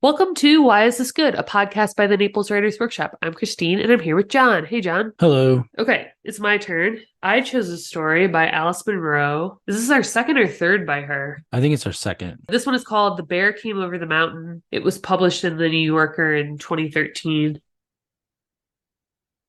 Welcome to Why Is This Good? A podcast by the Naples Writers Workshop. I'm Christine and I'm here with John. Hey, John. Hello. Okay, it's my turn. I chose a story by Alice Munro. Is this our second or third by her? I think it's our second. This one is called The Bear Came Over the Mountain. It was published in the New Yorker in 2013.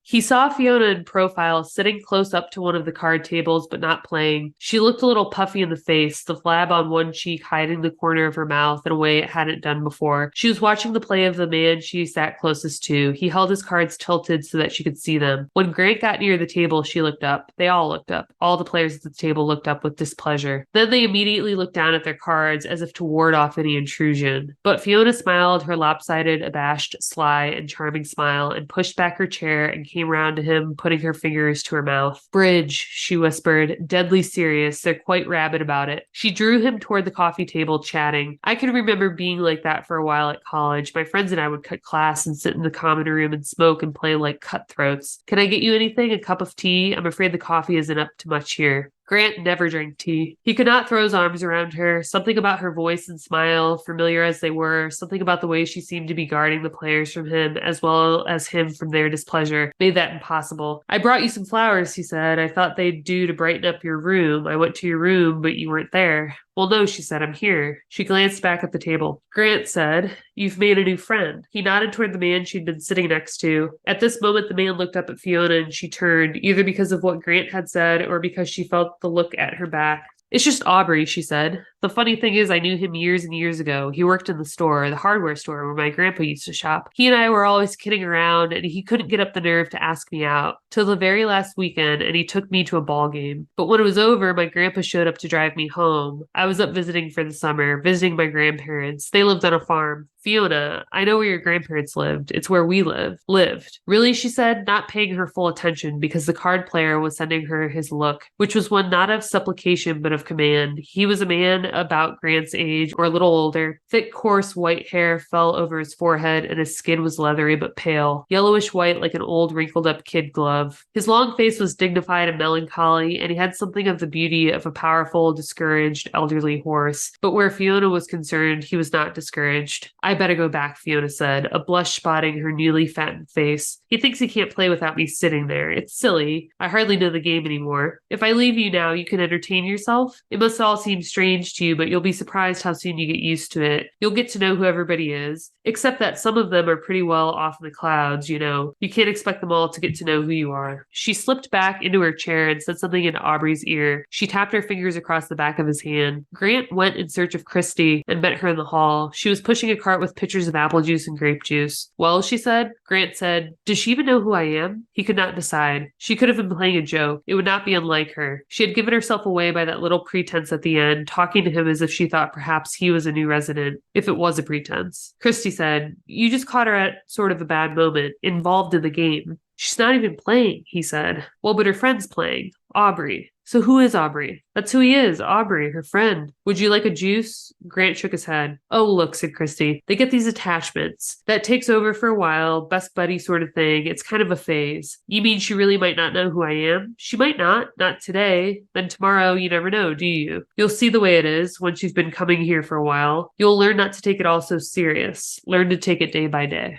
He saw Fiona in profile, sitting close up to one of the card tables, but not playing. She looked a little puffy in the face, the flab on one cheek hiding the corner of her mouth in a way it hadn't done before. She was watching the play of the man she sat closest to. He held his cards tilted so that she could see them. When Grant got near the table, she looked up. They all looked up. All the players at the table looked up with displeasure. Then they immediately looked down at their cards as if to ward off any intrusion. But Fiona smiled her lopsided, abashed, sly, and charming smile and pushed back her chair and came round to him, putting her fingers to her mouth. Bridge, she whispered, deadly serious. They're quite rabid about it. She drew him toward the coffee table, chatting. I can remember being like that for a while at college. My friends and I would cut class and sit in the common room and smoke and play like cutthroats. Can I get you anything? A cup of tea? I'm afraid the coffee isn't up to much here. Grant never drank tea. He could not throw his arms around her. Something about her voice and smile, familiar as they were, something about the way she seemed to be guarding the players from him, as well as him from their displeasure, made that impossible. I brought you some flowers, he said. I thought they'd do to brighten up your room. I went to your room, but you weren't there. Well, no, she said, I'm here. She glanced back at the table. Grant said, you've made a new friend. He nodded toward the man she'd been sitting next to. At this moment, the man looked up at Fiona and she turned, either because of what Grant had said or because she felt the look at her back. It's just Aubrey, she said. The funny thing is, I knew him years and years ago. He worked in the store, the hardware store where my grandpa used to shop. He and I were always kidding around, and he couldn't get up the nerve to ask me out till the very last weekend, and he took me to a ball game. But when it was over, my grandpa showed up to drive me home. I was up visiting for the summer, visiting my grandparents. They lived on a farm. Fiona, I know where your grandparents lived. It's where we lived. Really, she said, not paying her full attention because the card player was sending her his look, which was one not of supplication but of command. He was a man about Grant's age or a little older. Thick, coarse white hair fell over his forehead and his skin was leathery but pale, yellowish white like an old wrinkled up kid glove. His long face was dignified and melancholy, and he had something of the beauty of a powerful, discouraged, elderly horse. But where Fiona was concerned, he was not discouraged. I better go back, Fiona said, a blush spotting her newly fattened face. He thinks he can't play without me sitting there. It's silly. I hardly know the game anymore. If I leave you now, you can entertain yourself? It must all seem strange to you, but you'll be surprised how soon you get used to it. You'll get to know who everybody is, except that some of them are pretty well off in the clouds, you know. You can't expect them all to get to know who you are. She slipped back into her chair and said something in Aubrey's ear. She tapped her fingers across the back of his hand. Grant went in search of Christy and met her in the hall. She was pushing a cart with pitchers of apple juice and grape juice. Well, she said. Grant said, does she even know who I am? He could not decide. She could have been playing a joke. It would not be unlike her. She had given herself away by that little pretense at the end, talking to him as if she thought perhaps he was a new resident, if it was a pretense. Christy said, you just caught her at sort of a bad moment, involved in the game. She's not even playing, he said. Well, but her friend's playing. Aubrey. So who is Aubrey? That's who he is, Aubrey, her friend. Would you like a juice? Grant shook his head. Oh, look, said Christy. They get these attachments. That takes over for a while, best buddy sort of thing. It's kind of a phase. You mean she really might not know who I am? She might not today. Then tomorrow, you never know, do you? You'll see the way it is once you've been coming here for a while. You'll learn not to take it all so serious. Learn to take it day by day.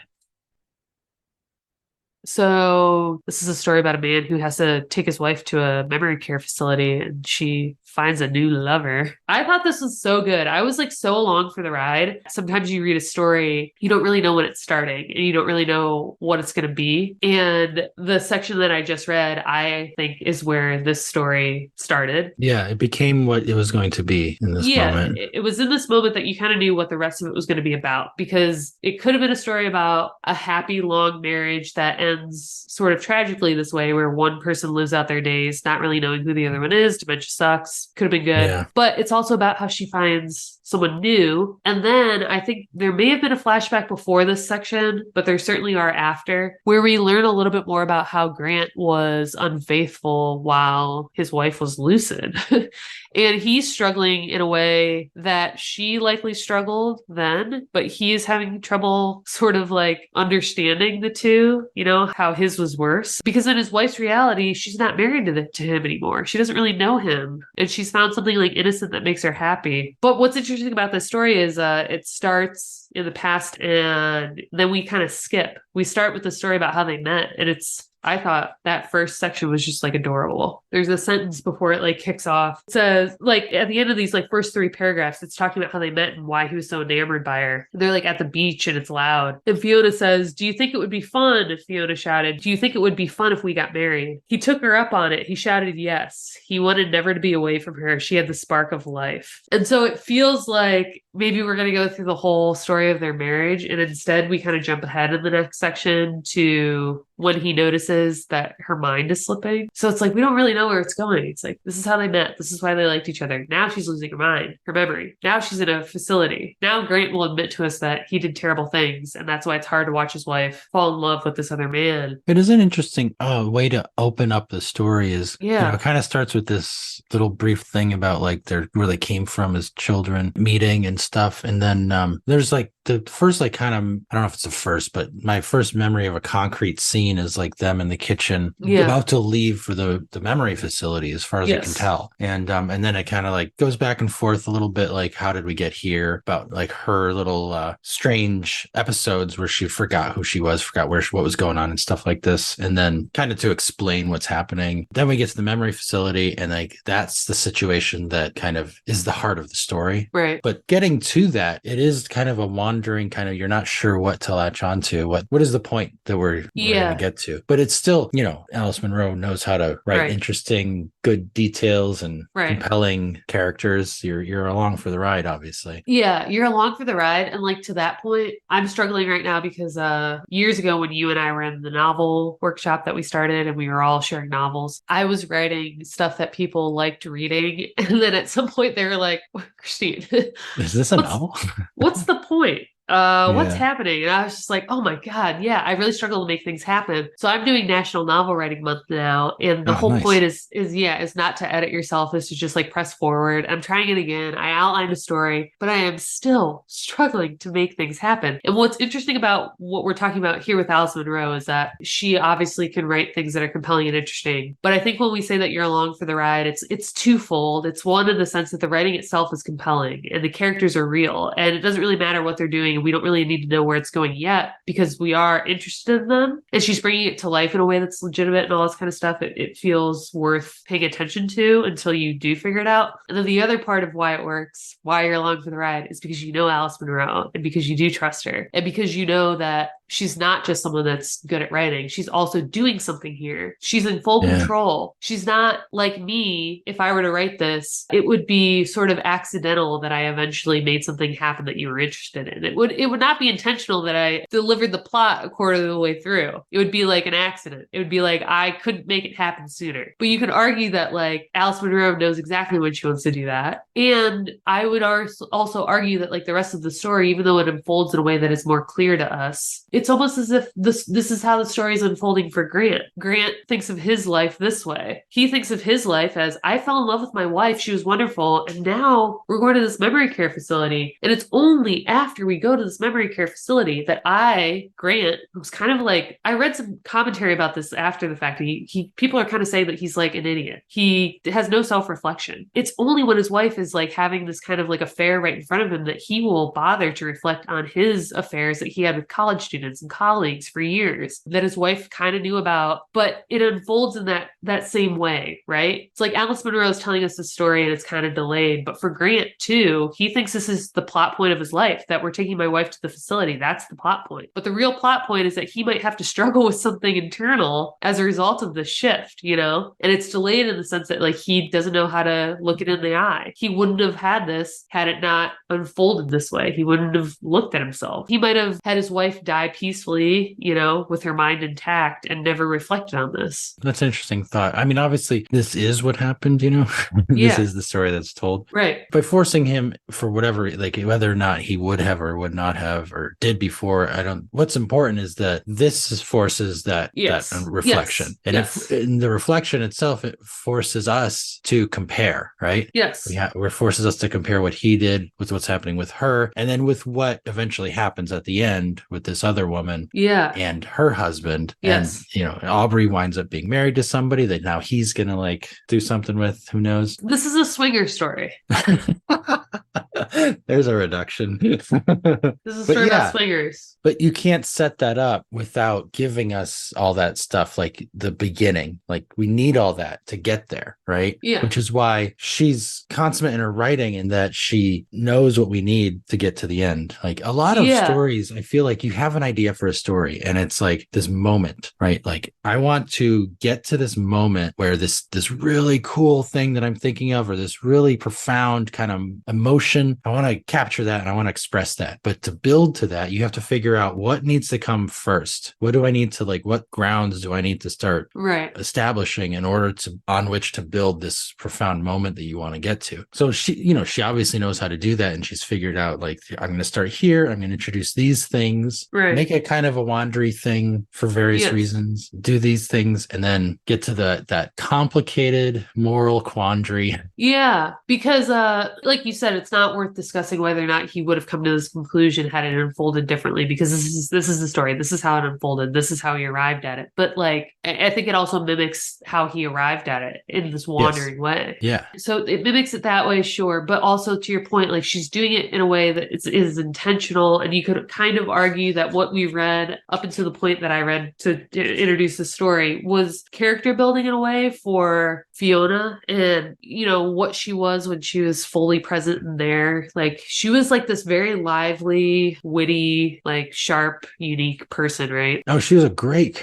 So this is a story about a man who has to take his wife to a memory care facility and she finds a new lover. I thought this was so good. I was like so along for the ride. Sometimes you read a story, you don't really know when it's starting and you don't really know what it's going to be. And the section that I just read, I think is where this story started. Yeah, it became what it was going to be in this moment. It was in this moment that you kind of knew what the rest of it was going to be about, because it could have been a story about a happy, long marriage that ends sort of tragically this way, where one person lives out their days not really knowing who the other one is. Dementia sucks. Could have been good. Yeah. But it's also about how she finds someone new. And then I think there may have been a flashback before this section, but there certainly are after, where we learn a little bit more about how Grant was unfaithful while his wife was lucid. And he's struggling in a way that she likely struggled then, but he is having trouble sort of like understanding the two, you know, how his was worse. Because in his wife's reality, she's not married to him anymore. She doesn't really know him. And she's found something like innocent that makes her happy. But what's interesting about this story is it starts in the past and then we kind of skip. We start with the story about how they met, and I thought that first section was just like adorable. There's a sentence before it like kicks off. It says like at the end of these like first 3 paragraphs, it's talking about how they met and why he was so enamored by her. And they're like at the beach and it's loud. And Fiona says, "Do you think it would be fun?" If Fiona shouted, "Do you think it would be fun if we got married?" He took her up on it. He shouted yes. He wanted never to be away from her. She had the spark of life. And so it feels like maybe we're going to go through the whole story of their marriage. And instead we kind of jump ahead in the next section to when he notices that her mind is slipping. So it's like, we don't really know where it's going. It's like, this is how they met. This is why they liked each other. Now she's losing her mind, her memory. Now she's in a facility. Now Grant will admit to us that he did terrible things. And that's why it's hard to watch his wife fall in love with this other man. It is an interesting way to open up the story is, Yeah. it kind of starts with this little brief thing about like where they came from as children meeting and stuff. And then there's like the first, like kind of, I don't know if it's the first, but my first memory of a concrete scene is like them in the kitchen about to leave for the memory facility, as far as I can tell. And then it kind of like goes back and forth a little bit, like, how did we get here? About like her little strange episodes where she forgot who she was, forgot what was going on and stuff like this. And then kind of to explain what's happening. Then we get to the memory facility, and like that's the situation that kind of is the heart of the story. Right. But getting to that, it is kind of a wandering kind of, you're not sure what to latch onto. What is the point that we're going to get to? But it's still, you know, Alice Munro knows how to write interesting, good details and compelling characters. You're along for the ride, obviously. Yeah, you're along for the ride. And like to that point, I'm struggling right now because years ago when you and I were in the novel workshop that we started and we were all sharing novels, I was writing stuff that people liked reading. And then at some point they were like, "Christine, is this a novel? What's the point? What's happening?" And I was just like, oh my God, yeah, I really struggle to make things happen. So I'm doing National Novel Writing Month now. And the whole point is not to edit yourself, is to just like press forward. I'm trying it again. I outlined a story, but I am still struggling to make things happen. And what's interesting about what we're talking about here with Alice Munro is that she obviously can write things that are compelling and interesting. But I think when we say that you're along for the ride, it's twofold. It's one in the sense that the writing itself is compelling and the characters are real. And it doesn't really matter what they're doing. We don't really need to know where it's going yet because we are interested in them. And she's bringing it to life in a way that's legitimate and all this kind of stuff. It feels worth paying attention to until you do figure it out. And then the other part of why it works, why you're along for the ride, is because you know Alice Munro and because you do trust her and because you know that she's not just someone that's good at writing. She's also doing something here. She's in full control. She's not like me. If I were to write this, it would be sort of accidental that I eventually made something happen that you were interested in. It would not be intentional that I delivered the plot a quarter of the way through. It would be like an accident. It would be like I couldn't make it happen sooner. But you could argue that like Alice Munro knows exactly when she wants to do that. And I would also argue that like the rest of the story, even though it unfolds in a way that is more clear to us, it's almost as if this is how the story is unfolding for Grant. Grant thinks of his life this way. He thinks of his life as, I fell in love with my wife. She was wonderful. And now we're going to this memory care facility. And it's only after we go to this memory care facility that Grant, who's kind of like, I read some commentary about this after the fact. People are kind of saying that he's like an idiot. He has no self-reflection. It's only when his wife is like having this kind of like affair right in front of him that he will bother to reflect on his affairs that he had with college students and colleagues for years that his wife kind of knew about, but it unfolds in that same way, right? It's like Alice Munro is telling us the story and it's kind of delayed, but for Grant too, he thinks this is the plot point of his life, that we're taking my wife to the facility. That's the plot point. But the real plot point is that he might have to struggle with something internal as a result of this shift, you know? And it's delayed in the sense that like he doesn't know how to look it in the eye. He wouldn't have had this had it not unfolded this way. He wouldn't have looked at himself. He might have had his wife die peacefully, with her mind intact and never reflected on this. That's an interesting thought. I mean, obviously, this is what happened, this Yeah. is the story that's told. Right. By forcing him for whatever, like whether or not he would have or would not have or did before, what's important is that this forces that Yes. reflection. Yes. And yes. if in the reflection itself, it forces us to compare, right? Yes. It forces us to compare what he did with what's happening with her, and then with what eventually happens at the end with this other woman Yeah. and her husband. Yes. And, Aubrey winds up being married to somebody that now he's going to like do something with, who knows? This is a swinger story. There's a reduction. This is a story about swingers. But you can't set that up without giving us all that stuff, like the beginning. Like we need all that to get there, right? Yeah. Which is why she's consummate in her writing and that she knows what we need to get to the end. Like a lot of stories, I feel like you have an idea for a story and it's like this moment, right? Like I want to get to this moment where this really cool thing that I'm thinking of, or this really profound kind of emotion, I want to capture that and I want to express that. But to build to that, you have to figure out what needs to come first. What do I need to what grounds do I need to start establishing in order on which to build this profound moment that you want to get to? So she obviously knows how to do that. And she's figured out I'm going to start here. I'm going to introduce these things, make it kind of a wandery thing for various reasons, do these things, and then get to that complicated moral quandary. Yeah, because like you said, it's not worth discussing whether or not he would have come to this conclusion had it unfolded differently, because this is the story. This is how it unfolded. This is how he arrived at it. But I think it also mimics how he arrived at it in this wandering way. Yeah. So it mimics it that way, sure. But also to your point, she's doing it in a way that is intentional. And you could kind of argue that what we read up until the point that I read to introduce the story was character building in a way for Fiona and, what she was when she was fully present in there. She was this very lively, witty, sharp, unique person, right? Oh, she's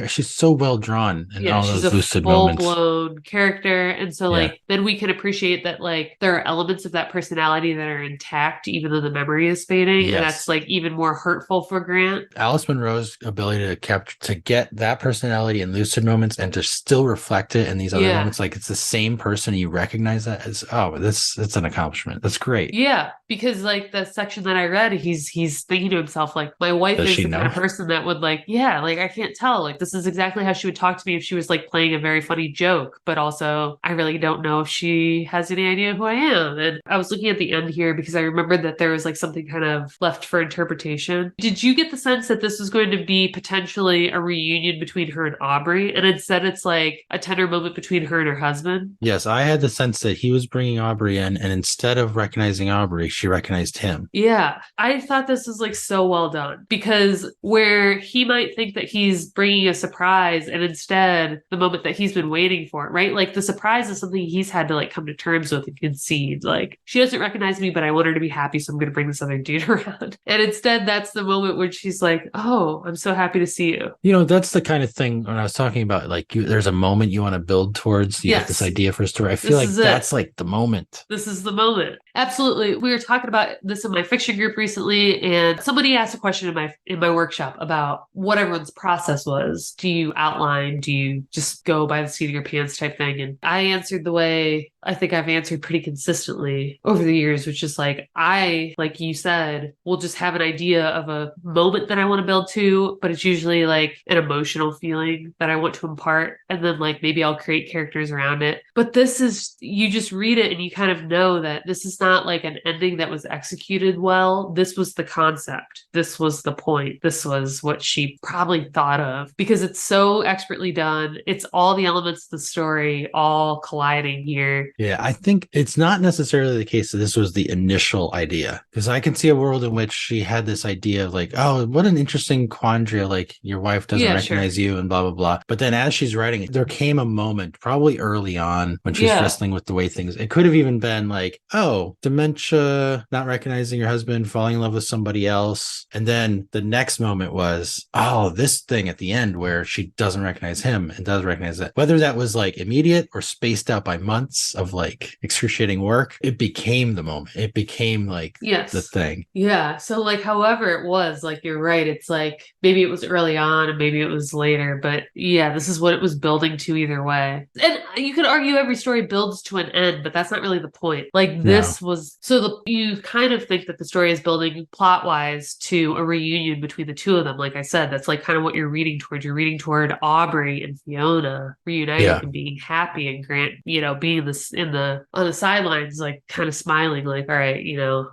she's so well drawn in all those lucid moments. She's a full-blown character. And so then we can appreciate that there are elements of that personality that are intact even though the memory is fading. Yes. And that's even more hurtful for Grant. Alice Munro's ability to get that personality in lucid moments and to still reflect it in these other moments, it's the same person, you recognize that as, that's an accomplishment. That's great. Yeah, because the section that I read, he's thinking to himself, my wife is the kind of person that would I can't tell. This is exactly how she would talk to me if she was playing a very funny joke, but also I really don't know if she has any idea who I am. And I was looking at the end here because I remembered that there was something kind of left for interpretation. Did you get the sense that this was going to be potentially a reunion between her and Aubrey, and instead it's a tender moment between her and her husband? Yes, I had the sense that he was bringing Aubrey in, and instead of recognizing Aubrey, she recognized him. Yeah, I thought this was so well done, because where he might think that he's bringing a surprise, and instead the moment that he's been waiting for, right? The surprise is something he's had to come to terms with and concede. She doesn't recognize me, but I want her to be happy, so I'm going to bring this other dude around. And instead, that's the moment where she's oh, I'm so happy to see you. That's the kind of thing when I was talking about, there's a moment you want to build towards. You have this idea for a story. I feel that's the moment. This is the moment. Absolutely. We were talking about this in my fiction group recently, and somebody asked a question in my workshop about what everyone's process was. Do you outline? Do you just go by the seat of your pants type thing? And I answered the way I think I've answered pretty consistently over the years, which is I, like you said, will just have an idea of a moment that I want to build to, but it's usually an emotional feeling that I want to impart. And then maybe I'll create characters around it. But this is, you just read it and you kind of know that this is not an ending that was executed well. This was the concept. This was the point. This was what she probably thought of, because it's so expertly done. It's all the elements of the story all colliding here. Yeah, I think it's not necessarily the case that this was the initial idea, because I can see a world in which she had this idea of oh, what an interesting quandary, your wife doesn't recognize you and blah, blah, blah. But then as she's writing it, there came a moment probably early on when she's wrestling with the way things, it could have even been oh, dementia, not recognizing your husband, falling in love with somebody else. And then the next moment was, oh, this thing at the end where she doesn't recognize him and does recognize that. Whether that was immediate or spaced out by months, of like excruciating work, it became the moment. It became like the thing. Yeah. So like, however it was, like, you're right. It's like, maybe it was early on and maybe it was later, but yeah, this is what it was building to either way. And you could argue every story builds to an end, but that's not really the point. Like, this was, so you kind of think that the story is building plot wise to a reunion between the two of them. Like I said, that's like kind of what you're reading towards. You're reading toward Aubrey and Fiona reuniting and being happy, and Grant, being this on the sidelines, like kind of smiling, like, all right,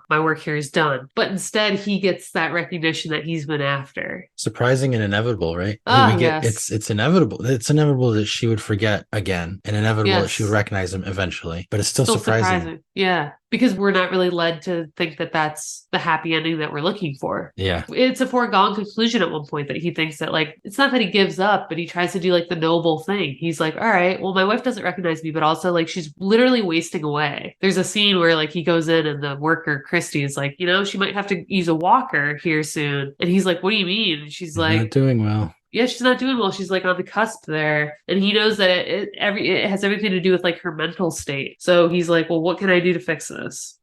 my work here is done. But instead he gets that recognition that he's been after. Surprising and inevitable, right? Yes. It's inevitable. It's inevitable that she would forget again, and inevitable that she would recognize him eventually. But it's still surprising. Yeah. Because we're not really led to think that that's the happy ending that we're looking for. Yeah. It's a foregone conclusion at one point that he thinks that, like, it's not that he gives up, but he tries to do like the noble thing. He's like, all right, well, my wife doesn't recognize me, but also like she's literally wasting away. There's a scene where like he goes in and the worker, Christy, is like, she might have to use a walker here soon. And he's like, what do you mean? And she's like, not doing well. Yeah, she's not doing well. She's like on the cusp there. And he knows that it has everything to do with like her mental state. So he's like, well, what can I do to fix this?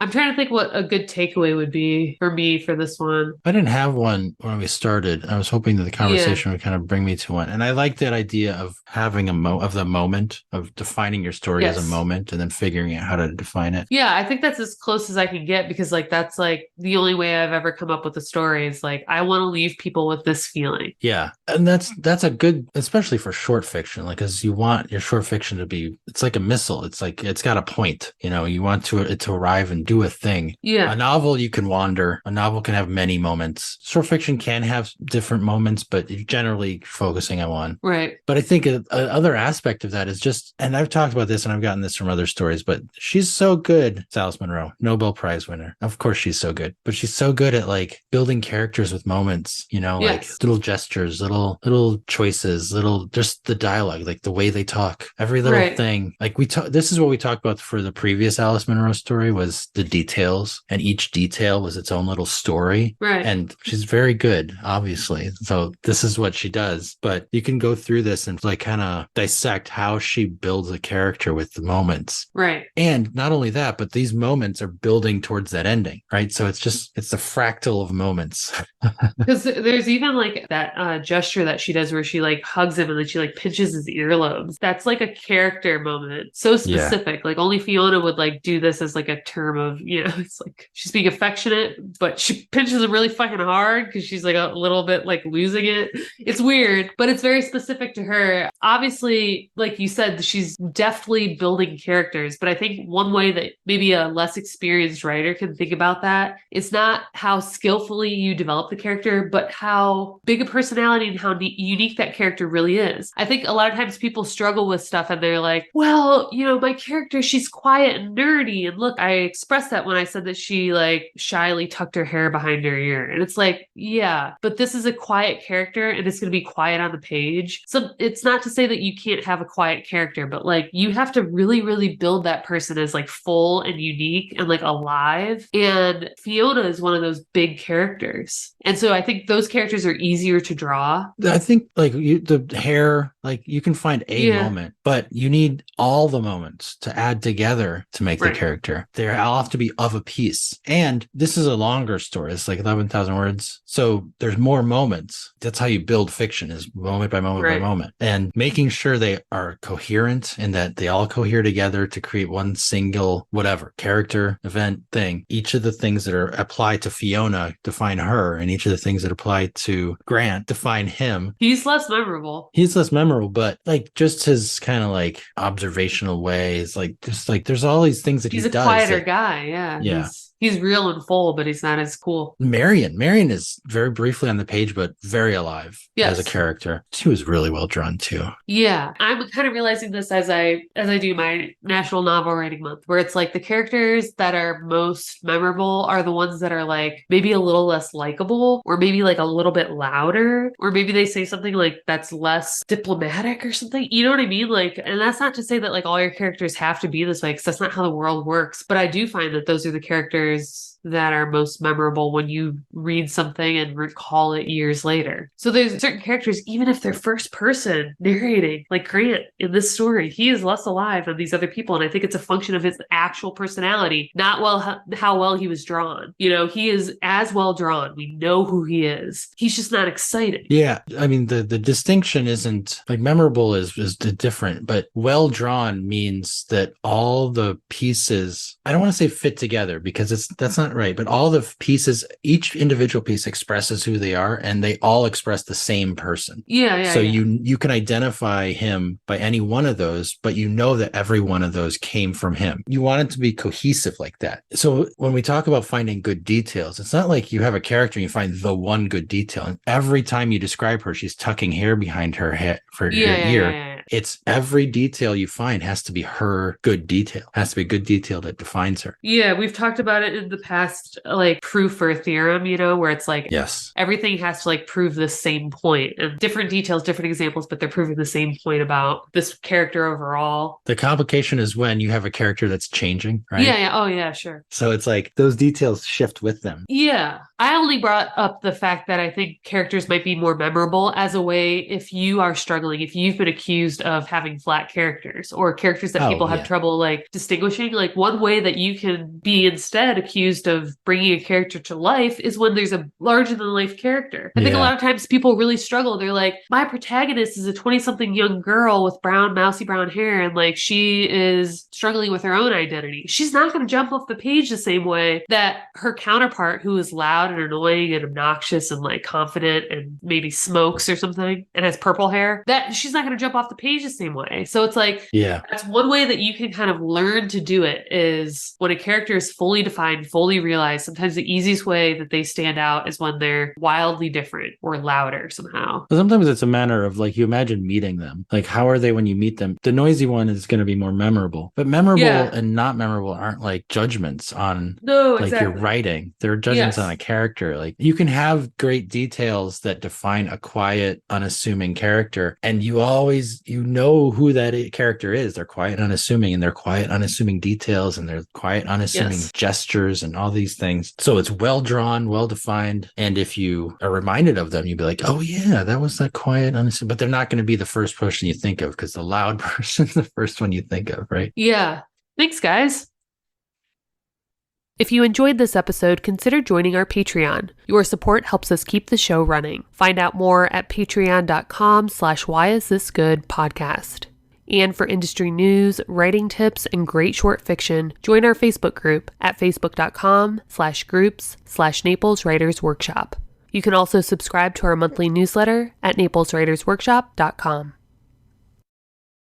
I'm trying to think what a good takeaway would be for me for this one. I didn't have one when we started. I was hoping that the conversation would kind of bring me to one. And I like that idea of having the moment, of defining your story as a moment and then figuring out how to define it. Yeah, I think that's as close as I can get, because like that's like the only way I've ever come up with a story is like, I want to leave people with this feeling. Yeah. And that's a good, especially for short fiction, like, because you want your short fiction to be, it's like a missile. It's like, it's got a point, you want it to arrive and do a thing. Yeah. A novel, you can wander. A novel can have many moments. Short fiction can have different moments, but you're generally focusing on one. Right. But I think another aspect of that is just, and I've talked about this and I've gotten this from other stories, but she's so good. It's Alice Munro, Nobel Prize winner. Of course she's so good, but she's so good at like building characters with moments, like little gestures, little choices, just the dialogue, like the way they talk, every little thing. Like this is what we talked about for the previous Alice Munro story, was the details, and each detail was its own little story. Right. And she's very good, obviously. So this is what she does. But you can go through this and like kind of dissect how she builds a character with the moments. Right. And not only that, but these moments are building towards that ending, right? So it's the fractal of moments. Because there's even like that gesture that she does where she like hugs him and then she like pinches his earlobes. That's like a character moment. So specific. Like only Fiona would like do this as like a term of, it's like she's being affectionate, but she pinches him really fucking hard because she's like a little bit like losing it. It's weird, but it's very specific to her. Obviously, like you said, she's deftly building characters, but I think one way that maybe a less experienced writer can think about that, it's not how skillfully you develop the character, but how big a personality and how unique that character really is. I think a lot of times people struggle with stuff and they're like, well, my character, she's quiet and nerdy. And look, I expressed that when I said that she like shyly tucked her hair behind her ear. And it's like, yeah, but this is a quiet character and it's going to be quiet on the page. So it's not to say that you can't have a quiet character, but like you have to really, really build that person as like full and unique and like alive. And Fiona is one of those big characters. And so I think those characters are easier to draw. I think like the hair, like you can find a moment, but you need all the moments to add together to make the character. They all have to be of a piece. And this is a longer story. It's like 11,000 words. So there's more moments. That's how you build fiction, is moment by moment by moment. And making sure they are coherent and that they all cohere together to create one single, whatever, character, event, thing. Each of the things that are applied to Fiona define her, and each of the things that apply to Grant define him. He's less memorable. But like just his kind of like observational ways, like just like there's all these things that he does. He's a quieter guy. Yeah. He's real and full, but he's not as cool. Marion is very briefly on the page, but very alive as a character. She was really well drawn too. Yeah. I'm kind of realizing this as I do my National Novel Writing Month, where it's like the characters that are most memorable are the ones that are like maybe a little less likable, or maybe like a little bit louder, or maybe they say something like that's less diplomatic or something. You know what I mean? Like, and that's not to say that like all your characters have to be this way, because that's not how the world works. But I do find that those are the characters that are most memorable when you read something and recall it years later. So there's certain characters, even if they're first person narrating, like Grant in this story, he is less alive than these other people. And I think it's a function of his actual personality, not how well he was drawn. He is as well drawn. We know who he is. He's just not exciting. Yeah. I mean, the distinction isn't like memorable is different, but well drawn means that all the pieces, I don't want to say fit together because that's not right, but all the pieces, each individual piece expresses who they are and they all express the same person. So you can identify him by any one of those, but you know that every one of those came from him. You want it to be cohesive like that. So when we talk about finding good details, it's not like you have a character and you find the one good detail. And every time you describe her, she's tucking hair behind her head for her ear. It's every detail you find has to be her good detail. Has to be a good detail that defines her. Yeah, we've talked about it in the past, like proof or theorem, where it's like, yes, everything has to like prove the same point, and different details, different examples, but they're proving the same point about this character overall. The complication is when you have a character that's changing, right? Yeah. Oh yeah, sure. So it's like those details shift with them. Yeah. I only brought up the fact that I think characters might be more memorable as a way if you are struggling, if you've been accused of having flat characters or characters that people have trouble like distinguishing. Like one way that you can be instead accused of bringing a character to life is when there's a larger than life character. I think a lot of times people really struggle. They're like, my protagonist is a 20-something young girl with mousy brown hair, and like she is struggling with her own identity. She's not going to jump off the page the same way that her counterpart, who is loud and annoying and obnoxious and like confident and maybe smokes or something and has purple hair, that she's not going to jump off the page the same way. So it's like, that's one way that you can kind of learn to do it, is when a character is fully defined, fully realized. Sometimes the easiest way that they stand out is when they're wildly different or louder somehow. Sometimes it's a matter of like, you imagine meeting them. Like, how are they when you meet them? The noisy one is going to be more memorable, but memorable and not memorable aren't like judgments on your writing. They're judgments on a character. Like, you can have great details that define a quiet, unassuming character, and you always, know who that character is. They're quiet, unassuming, and they're quiet, unassuming details, and they're quiet, unassuming gestures and all these things. So it's well drawn, well defined. And if you are reminded of them, you'd be like, oh yeah, that was that quiet, unassuming. But they're not going to be the first person you think of, because the loud person's the first one you think of, right? Yeah. Thanks, guys. If you enjoyed this episode, consider joining our Patreon. Your support helps us keep the show running. Find out more at patreon.com/whyisthisgoodpodcast. And for industry news, writing tips, and great short fiction, join our Facebook group at facebook.com/groups/Naples Writers Workshop. You can also subscribe to our monthly newsletter at napleswritersworkshop.com.